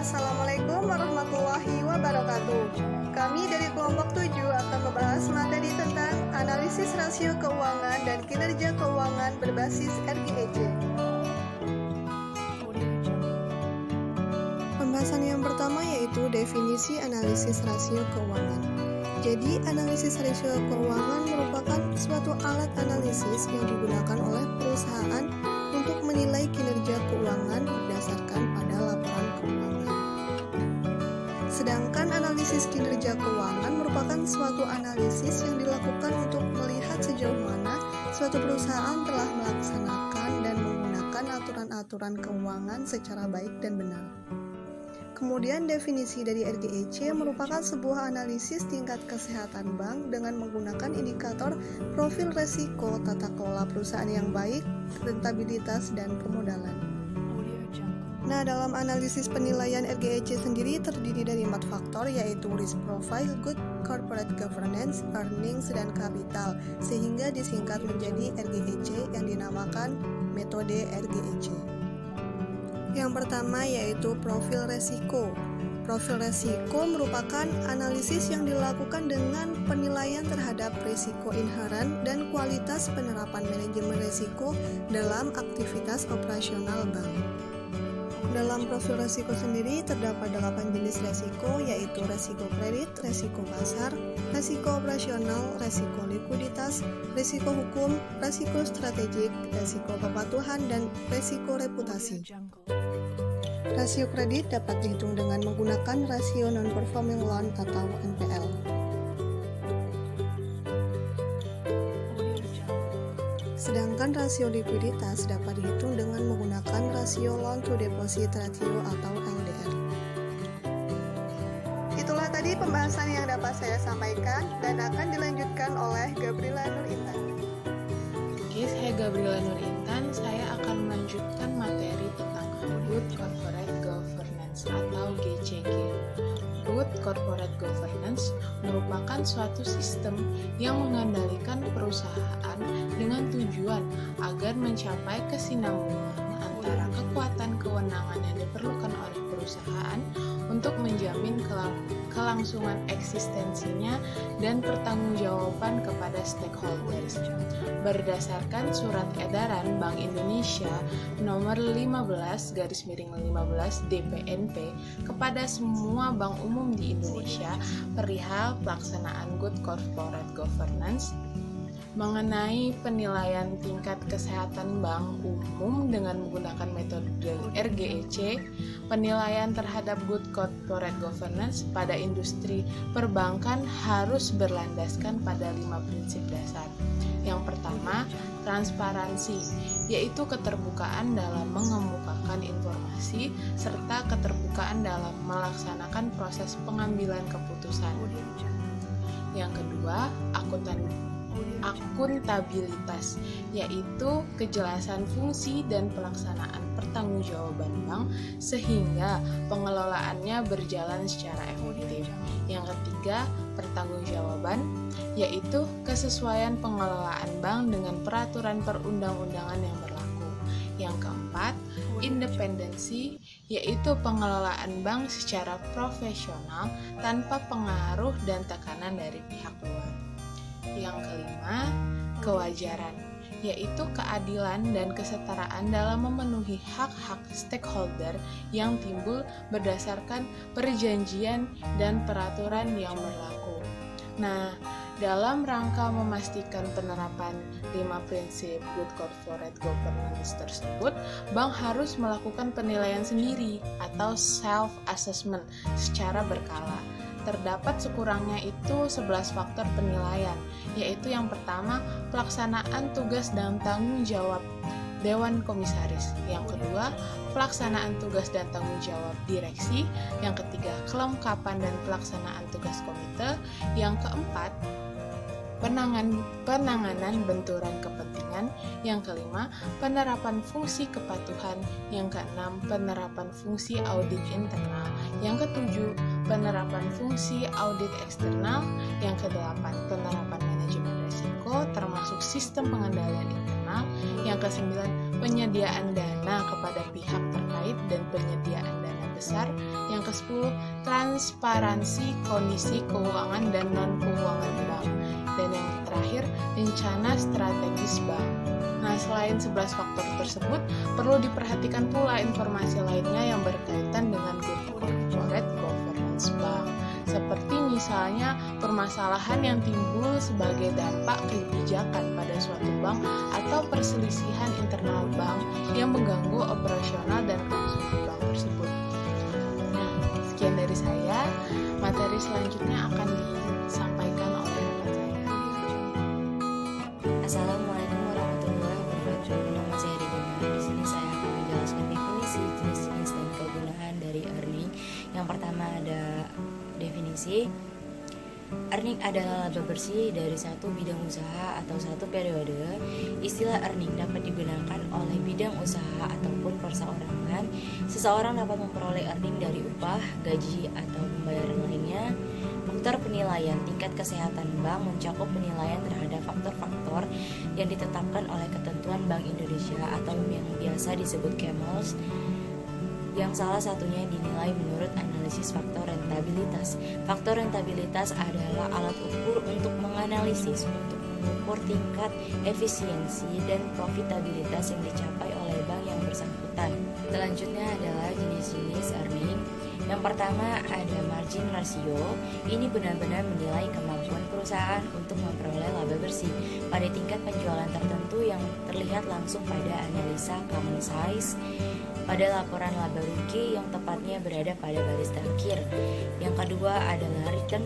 Assalamualaikum warahmatullahi wabarakatuh. Kami dari kelompok 7 akan membahas materi tentang analisis rasio keuangan dan kinerja keuangan berbasis RGEC. Pembahasan yang pertama yaitu definisi analisis rasio keuangan. Jadi, analisis rasio keuangan merupakan suatu alat analisis yang digunakan oleh perusahaan untuk menilai kinerja keuangan berdasarkan pada laporan keuangan. Sedangkan analisis kinerja keuangan merupakan suatu analisis yang dilakukan untuk melihat sejauh mana suatu perusahaan telah melaksanakan dan menggunakan aturan-aturan keuangan secara baik dan benar. Kemudian definisi dari RGEC merupakan sebuah analisis tingkat kesehatan bank dengan menggunakan indikator profil resiko tata kelola perusahaan yang baik, rentabilitas, dan permodalan. Nah, dalam analisis penilaian RGEC sendiri terdiri dari 4 faktor, yaitu risk profile, good corporate governance, earnings, dan capital, sehingga disingkat menjadi RGEC yang dinamakan metode RGEC. Yang pertama yaitu profil resiko. Profil resiko merupakan analisis yang dilakukan dengan penilaian terhadap risiko inheren dan kualitas penerapan manajemen risiko dalam aktivitas operasional bank. Dalam profil resiko sendiri terdapat 8 jenis resiko, yaitu resiko kredit, resiko pasar, resiko operasional, resiko likuiditas, resiko hukum, resiko strategik, resiko kepatuhan, dan resiko reputasi. Rasio kredit dapat dihitung dengan menggunakan rasio non-performing loan atau NPL. Sedangkan rasio likuiditas dapat dihitung dengan menggunakan rasio loan to deposit ratio atau LDR. Itulah tadi pembahasan yang dapat saya sampaikan dan akan dilanjutkan oleh Gabriela Nur Intan. Oke, saya Gabriela Nur Intan. Saya akan melanjutkan materi tentang Good Corporate Governance atau GCG. Good Corporate Governance merupakan suatu sistem yang mengendalikan perusahaan dengan tujuan agar mencapai kesinambungan antara kekuatan kewenangan yang diperlukan oleh perusahaan untuk menjamin kelangsungan eksistensinya dan pertanggungjawaban kepada stakeholders. Berdasarkan Surat Edaran Bank Indonesia nomor 15/15 DPNP kepada semua bank umum di Indonesia perihal pelaksanaan Good Corporate Governance mengenai penilaian tingkat kesehatan bank umum dengan menggunakan metode RGEC, penilaian terhadap Good Corporate Governance pada industri perbankan harus berlandaskan pada 5 prinsip dasar. Yang pertama, transparansi, yaitu keterbukaan dalam mengemukakan informasi serta keterbukaan dalam melaksanakan proses pengambilan keputusan. Yang kedua, akuntabilitas, yaitu kejelasan fungsi dan pelaksanaan pertanggungjawaban bank sehingga pengelolaannya berjalan secara efektif. Yang ketiga, pertanggungjawaban, yaitu kesesuaian pengelolaan bank dengan peraturan perundang-undangan yang berlaku. Yang keempat, independensi, yaitu pengelolaan bank secara profesional tanpa pengaruh dan tekanan dari pihak luar. Yang kelima, kewajaran, yaitu keadilan dan kesetaraan dalam memenuhi hak-hak stakeholder yang timbul berdasarkan perjanjian dan peraturan yang berlaku. Nah, dalam rangka memastikan penerapan 5 prinsip Good Corporate Governance tersebut, bank harus melakukan penilaian sendiri atau self-assessment secara berkala. Terdapat sekurangnya itu 11 faktor penilaian, yaitu yang pertama, pelaksanaan tugas dan tanggung jawab Dewan Komisaris. Yang kedua, pelaksanaan tugas dan tanggung jawab direksi. Yang ketiga, kelengkapan dan pelaksanaan tugas komite. Yang keempat, penanganan benturan kepentingan. Yang kelima, penerapan fungsi kepatuhan. Yang keenam, penerapan fungsi audit internal. Yang ketujuh, penerapan fungsi audit eksternal. Yang kedelapan, penerapan manajemen risiko termasuk sistem pengendalian internal. Yang kesembilan, penyediaan dana kepada pihak terkait dan penyediaan dana besar. Yang ke-10, transparansi kondisi keuangan dan non-keuangan bank. Dan yang terakhir, rencana strategis bank. Nah, selain 11 faktor tersebut, perlu diperhatikan pula informasi lainnya yang berkaitan dengan good corporate governance bank. Seperti misalnya permasalahan yang timbul sebagai dampak kebijakan pada suatu bank atau perselisihan internal bank yang mengganggu operasional dan keuangan bank tersebut. Nah, sekian dari saya. Materi selanjutnya akan disampaikan oleh rekan saya. Assalamualaikum warahmatullahi wabarakatuh. Nama saya Ridwan. Di sini saya akan menjelaskan definisi, jenis-jenis dan kegunaan dari earning. Yang pertama ada definisi. Earning adalah laba bersih dari satu bidang usaha atau satu periode. Istilah earning dapat digunakan oleh bidang usaha ataupun perseorangan. Seseorang dapat memperoleh earning dari upah, gaji, atau pembayaran lainnya. Faktor penilaian tingkat kesehatan bank mencakup penilaian terhadap faktor-faktor yang ditetapkan oleh ketentuan Bank Indonesia atau yang biasa disebut KEMALS, yang salah satunya dinilai menurut analisis faktor rentabilitas. Faktor rentabilitas adalah alat ukur untuk menganalisis, untuk mengukur tingkat efisiensi dan profitabilitas yang dicapai oleh bank yang bersangkutan. Selanjutnya adalah jenis-jenis earning. Yang pertama ada margin ratio. Ini benar-benar menilai kemampuan perusahaan untuk memperoleh laba bersih pada tingkat penjualan tertentu yang terlihat langsung pada analisa common size pada laporan laba rugi yang tepatnya berada pada baris terakhir. Yang kedua adalah return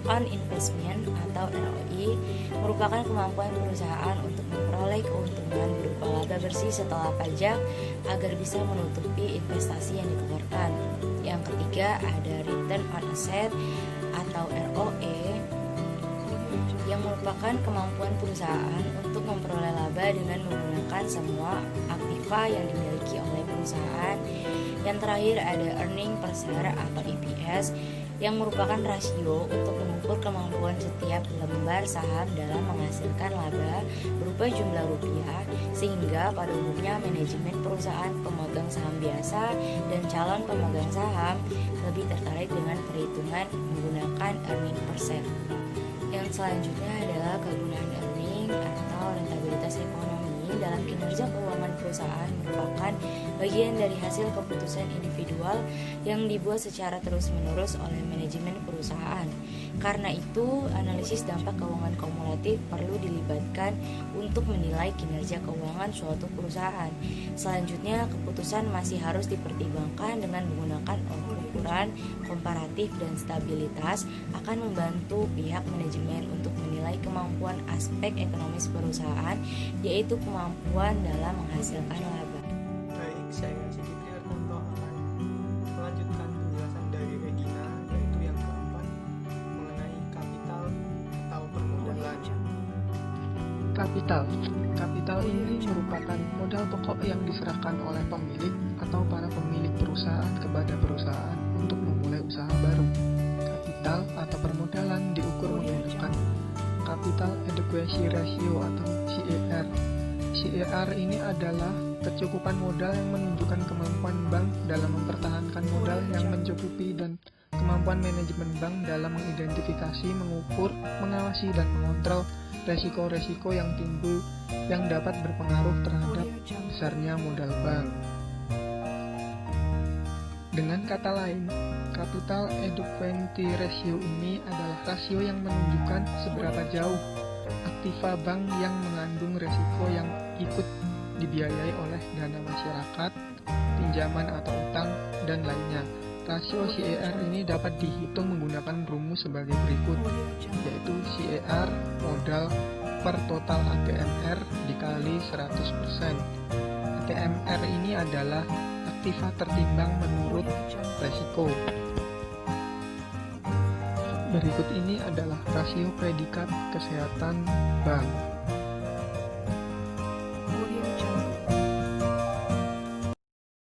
on investment atau ROI, merupakan kemampuan perusahaan untuk memperoleh keuntungan berupa laba bersih setelah pajak agar bisa menutupi investasi yang dikeluarkan. Yang ketiga ada return on asset atau ROE, yang merupakan kemampuan perusahaan untuk memperoleh laba dengan menggunakan semua aktiva yang dimiliki oleh perusahaan. Yang terakhir ada earning per share atau EPS, yang merupakan rasio untuk mengukur kemampuan setiap lembar saham dalam menghasilkan laba berupa jumlah rupiah, sehingga pada umumnya manajemen perusahaan pemegang saham biasa dan calon pemegang saham lebih tertarik dengan perhitungan menggunakan earning per share. Yang selanjutnya adalah kegunaan earning atau rentabilitas ekonomi dalam kinerja keuangan perusahaan, merupakan bagian dari hasil keputusan individual yang dibuat secara terus-menerus oleh manajemen perusahaan. Karena itu, analisis dampak keuangan kumulatif perlu dilibatkan untuk menilai kinerja keuangan suatu perusahaan. Selanjutnya, keputusan masih harus dipertimbangkan dengan menggunakan ukuran komparatif dan stabilitas, akan membantu pihak manajemen untuk menilai kemampuan aspek ekonomis perusahaan, yaitu kemampuan dalam menghasilkan laba. Baik, saya Sidiki Hartanto akan melanjutkan penjelasan dari Regina, yaitu yang keempat mengenai kapital atau permodalan. Kapital ini merupakan modal pokok yang diserahkan oleh pemilik atau para pemilik perusahaan kepada perusahaan untuk memulai usaha baru. Kapital atau permodalan diukur menggunakan Capital Adequacy Ratio atau CAR. CAR ini adalah kecukupan modal yang menunjukkan kemampuan bank dalam mempertahankan modal yang mencukupi dan kemampuan manajemen bank dalam mengidentifikasi, mengukur, mengawasi, dan mengontrol resiko-resiko yang timbul yang dapat berpengaruh terhadap besarnya modal bank. Dengan kata lain, Capital Adequacy Ratio ini adalah rasio yang menunjukkan seberapa jauh aktiva bank yang mengandung resiko yang ikut dibiayai oleh dana masyarakat, pinjaman atau utang, dan lainnya. Rasio CAR ini dapat dihitung menggunakan rumus sebagai berikut, yaitu CAR modal per total ATMR dikali 100%. ATMR ini adalah aktiva tertimbang menurut resiko. Berikut ini adalah rasio predikat kesehatan bank.